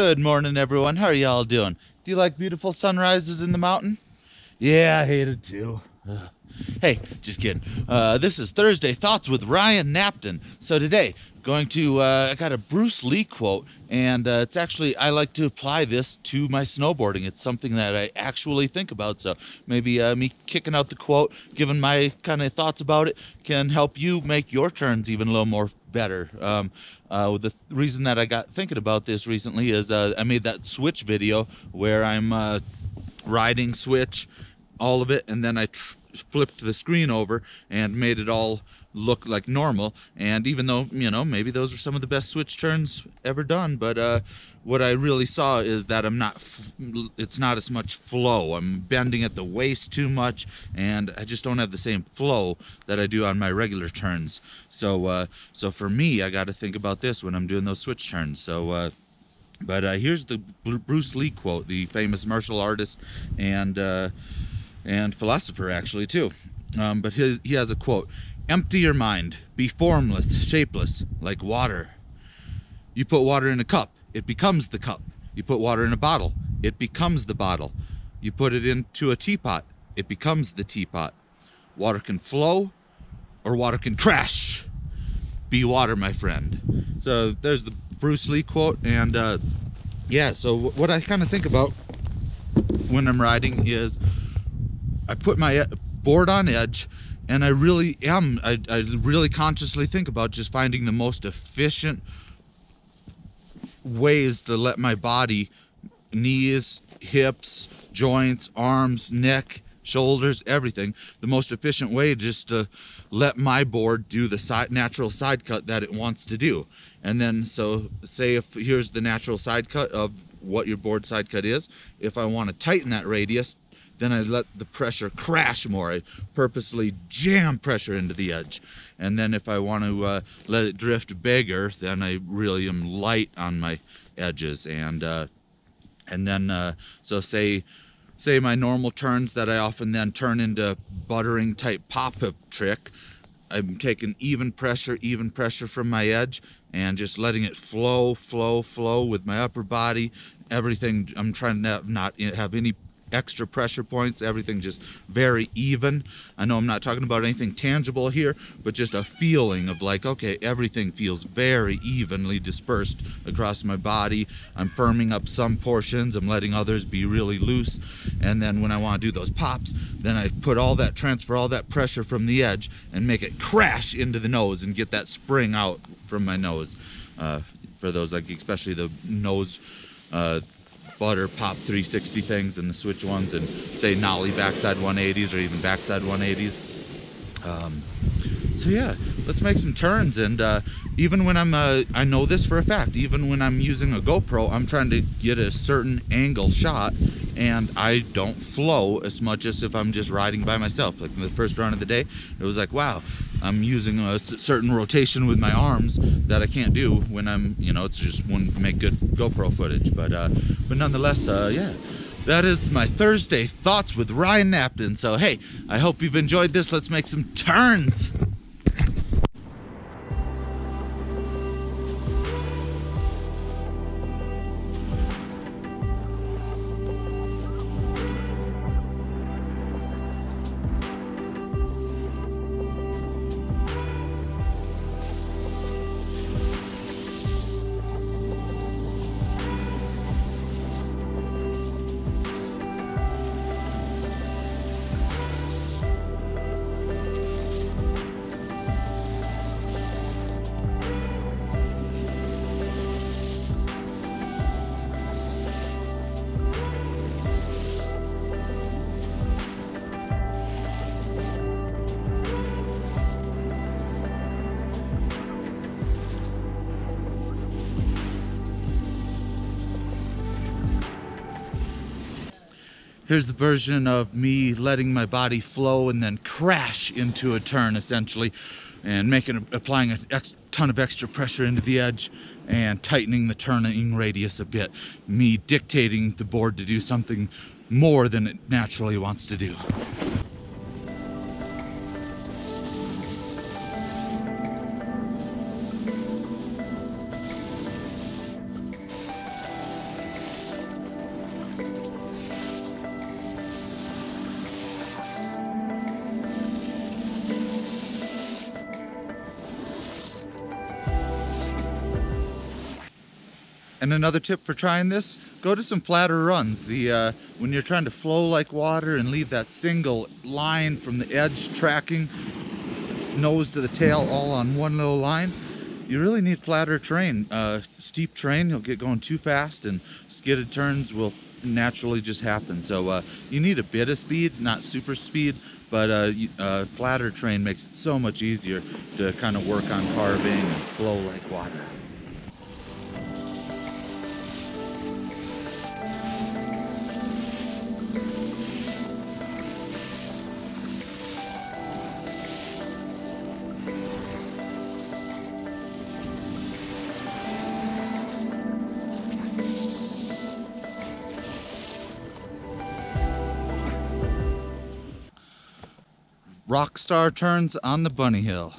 Good morning, everyone. How are y'all doing? Do you like beautiful sunrises in the mountain? Yeah, I hate it too. Ugh. Hey, just kidding. This is Thursday Thoughts with Ryan Knapton. So today, I got a Bruce Lee quote, and it's actually, I like to apply this to my snowboarding. It's something that I actually think about. So maybe me kicking out the quote, giving my kind of thoughts about it, can help you make your turns even a little more better. The reason that I got thinking about this recently is I made that switch video where I'm riding switch, all of it, and then I flipped the screen over and made it all look like normal. And even though, maybe those are some of the best switch turns ever done, but what I really saw is that it's not as much flow. I'm bending at the waist too much, and I just don't have the same flow that I do on my regular turns. So for me, I got to think about this when I'm doing those switch turns. But here's the Bruce Lee quote, the famous martial artist and philosopher, actually, too. But he has a quote: "Empty your mind, be formless, shapeless, like water. You put water in a cup, it becomes the cup. You put water in a bottle, it becomes the bottle. You put it into a teapot, it becomes the teapot. Water can flow, or water can crash. Be water, my friend." So there's the Bruce Lee quote. And yeah, so what I kind of think about when I'm riding is I put my board on edge, and I really consciously think about just finding the most efficient ways to let my body, knees, hips, joints, arms, neck, shoulders, everything, the most efficient way just to let my board do the natural side cut that it wants to do. And then, so say if here's the natural side cut of what your board side cut is, if I want to tighten that radius, then I let the pressure crash more. I purposely jam pressure into the edge. And then if I want to let it drift bigger, then I really am light on my edges. And then so say my normal turns that I often then turn into buttering type pop-up trick, I'm taking even pressure from my edge and just letting it flow with my upper body. Everything, I'm trying to not have any extra pressure points, everything just very even. I know I'm not talking about anything tangible here, but just a feeling of like, okay, everything feels very evenly dispersed across my body. I'm firming up some portions, I'm letting others be really loose. And then when I want to do those pops, then I transfer all that pressure from the edge and make it crash into the nose and get that spring out from my nose. For those, like, especially the nose butter pop 360 things and the switch ones, and say nollie backside 180s or even backside 180s. So yeah, let's make some turns. And even when I know this for a fact, even when I'm using a GoPro, I'm trying to get a certain angle shot, and I don't flow as much as if I'm just riding by myself. Like in the first run of the day, it was like, wow, I'm using a certain rotation with my arms that I can't do when I'm, it's just wouldn't make good GoPro footage. But nonetheless, yeah. That is my Thursday Thoughts with Ryan Knapton. So hey, I hope you've enjoyed this. Let's make some turns. Here's the version of me letting my body flow and then crash into a turn, essentially, and applying a ton of extra pressure into the edge and tightening the turning radius a bit. Me dictating the board to do something more than it naturally wants to do. And another tip for trying this, go to some flatter runs. When you're trying to flow like water and leave that single line from the edge tracking nose to the tail all on one little line, you really need flatter terrain. Steep terrain, you'll get going too fast, and skidded turns will naturally just happen. So you need a bit of speed, not super speed, but flatter terrain makes it so much easier to kind of work on carving and flow like water. Rockstar turns on the bunny hill.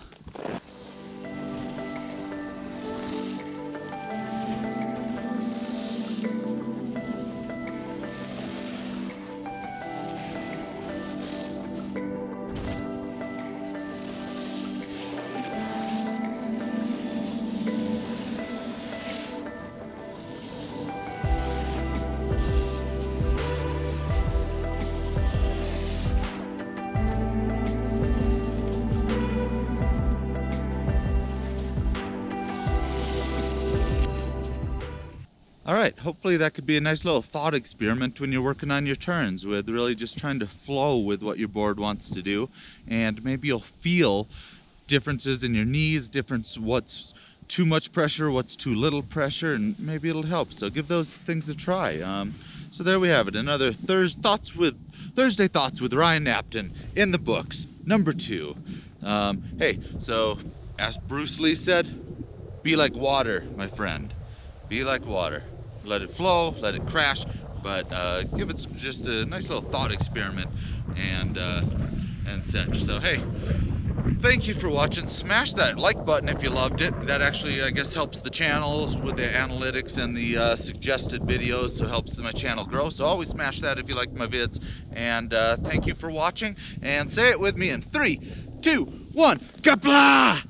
Alright, hopefully that could be a nice little thought experiment when you're working on your turns, with really just trying to flow with what your board wants to do. And maybe you'll feel differences in your knees, what's too much pressure, what's too little pressure, and maybe it'll help. So give those things a try. So there we have it, another Thursday Thoughts with Ryan Knapton in the books, number 2. Hey, so as Bruce Lee said, be like water, my friend. Be like water. Let it flow, let it crash, but give it just a nice little thought experiment and such. So hey, thank you for watching. Smash that like button if you loved it. That actually, I guess, helps the channel with the analytics and the suggested videos, so helps my channel grow. So always smash that if you like my vids. And thank you for watching. And say it with me in 3, 2, 1, Kapla!